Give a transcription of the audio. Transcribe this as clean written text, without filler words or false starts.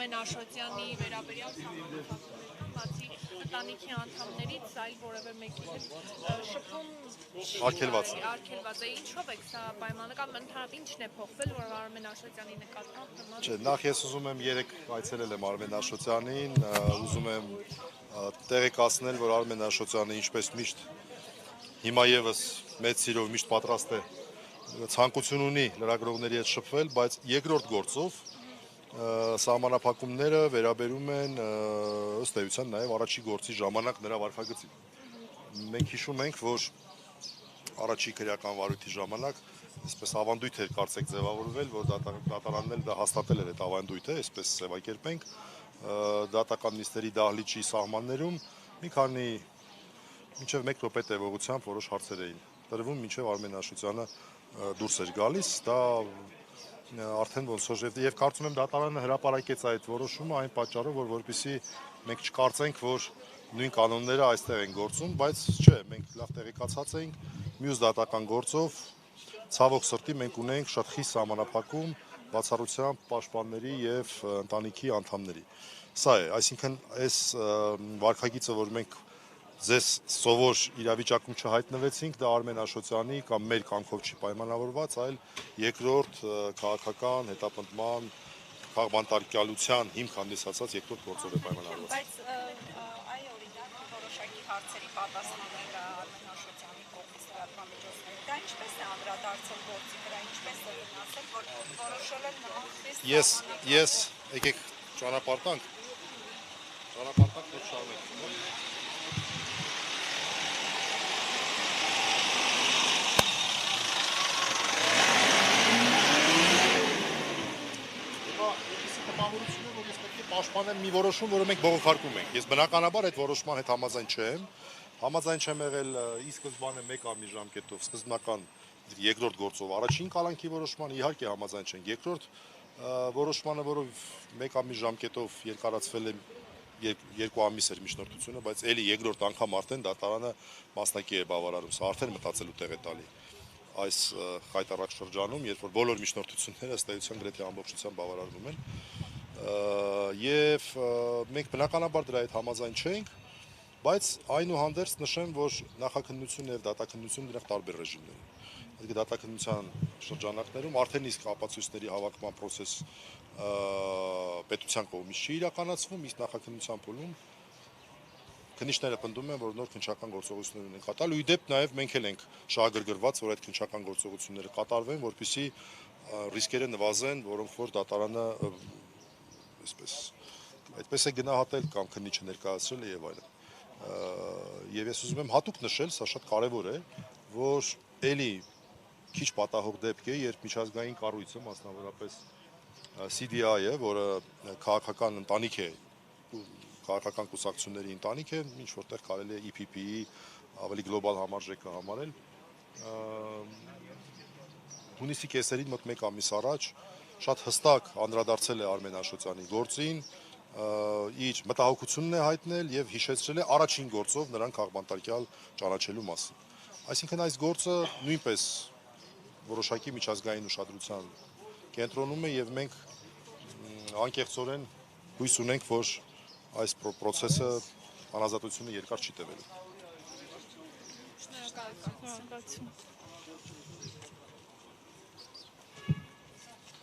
Արմեն Աշոտյանի վերաբերյալ համապատասխանատվություն, բացի ընտանիքի անդամներից, այլ որևէ մեկի հետ շփում արգելված է։ Ինչով եք սա պայմանական, ընդհանրապես ինչն է փոխվել, որ Արմեն Աշոտյանի նկատմամբ Չէ, նախ ես ուզում եմ երեք այցելել եմ Արմեն Աշոտյանին, ուզում եմ տեղեկացնել, որ Արմեն Աշոտյանը ինչպես միշտ հիմա եւս մեծ սիրով միշտ պատրաստ է ցանկություն ունի լրագրողների հետ շփվել, բայց երկրորդ գործով սահմանափակումները վերաբերում են ըստ էության նաև առաջի գործի ժամանակ նրա վարքագծին։ Մենք հիշում ենք, որ առաջի քրեական վարույթի ժամանակ այսպես ավանդույթ էր կարծեք ձևավորվել, որ դատարանն էլ դա հաստատել էր այդ ավանդույթը, այսպես ձևակերպենք, դատական նիստերի դահլիճի սահմաններում մի քանի մինչև 1 րոպե տևողությամբ որոշ հարցեր էին տրվում, մինչև Արմեն Աշոտյանը դուրս էր գալիս, դա արդեն ոնց որ եւ կարծում եմ դատարանը հրապարակեց այդ որոշումը այն պատճառով, որ որպեսզի մենք չկարծենք, որ նույն կանոնները այստեղ են գործում, բայց չէ, մենք լավ տեղեկացած էինք, մյուս դատական գործով ցավոք սրտի մենք ունենք շատ խիստ սահմանափակում բացառությամբ պաշտպանների եւ ընտանիքի անդամների։ Սա է, այսինքն այս վարքագիծը, որ մենք ձեզ սովոր իրավիճակում չհայտնվեցինք, դա Արմեն Աշոտյանի կամ մեր կամքով չի պայմանավորված, այլ երկրորդ քաղաքական հետապնդման քաղբանտարկյալության հիմք հանդիսացած երկրորդ գործով է պայմանավորված։ Բայց այ օրինակ որոշակի հարցերի պատասխանները Արմեն Աշոտյանի կողմից լրատվամիջոցների, դա ինչպես է անդրադարձել գործի վրա, ինչպես է գնացել, որ որոշել են նման խիստ Ես եկեք ճանապարհանք որ շարունակենք։ Պաշտպանեմ մի որոշում, որը մենք բողոքարկում ենք։ Ես բնականաբար այդ որոշման հետ համաձայն չեմ։ Համաձայն չեմ եղել ի սկզբանե 1 ամիս ժամկետով, սկզբնական երկրորդ գործով առաջին կալանքի որոշման, իհարկե համաձայն չենք։ Երկրորդ որոշմանը, որով 1 ամիս ժամկետով երկարացվել է 2 ամիս էր միջնորդությունը, բայց էլի երկրորդ անգամ արդեն դատարանը մասնակի է բավարարում, սա արդեն մտածելու տեղ է տալի այս խայտառակ շրջանում, երբ որ բոլոր միջնորդությունները ըստ էության գրեթե ամբողջությամբ բավարարվում են։ Եվ մենք բնականաբար դրա հետ համաձայն չենք, բայց այնուհանդերձ նշեմ, որ նախաքննությունը եւ դատաքննությունը դրանք տարբեր ռեժիմներ են։ Այսինքն դատաքննության շրջանակներում արդեն իսկ ապացույցների հավաքման process պետության կողմից չի իրականացվում, իսկ նախաքննության փուլում քննիչները պնդում են, որ նոր քննչական գործողություններ ունեն կատարել, ու ի դեպ նաև մենք էլ ենք շահագրգռված, որ այդ քննչական գործողությունները կատարվեն, որպեսզի ռիսկերը նվազեն, որոնք որ դատարանը այդպես է գնահատել կամ քննիչը ներկայացրել է եւ այլն։ Եվ ես ուզում եմ հատուկ նշել, սա շատ կարեւոր է, որ էլի քիչ պատահող դեպք է, երբ միջազգային կառույցը, մասնավորապես CDI-ը, որը քաղաքական ընտանիք է, քաղաքական կուսակցությունների ընտանիք է, ինչ որտեղ կարելի է EPP-ի ավելի գլոբալ համարժեքը համարել, հունիսի կեսերին մոտ 1 ամիս առաջ շատ հստակ անդրադարձել է Արմեն Աշոտյանի գործին, իր մտահոգությունն է հայտնել եւ հիշեցրել է առաջին գործով նրան քաղբանտարկյալ ճանաչելու մասին։ Այսինքն այս գործը նույնպես որոշակի միջազգային ուշադրության կենտրոնում է եւ մենք անկեղծորեն հույս ունենք, որ այս process-ը անազատությունը երկար չի տևելու։ Շնորհակալություն։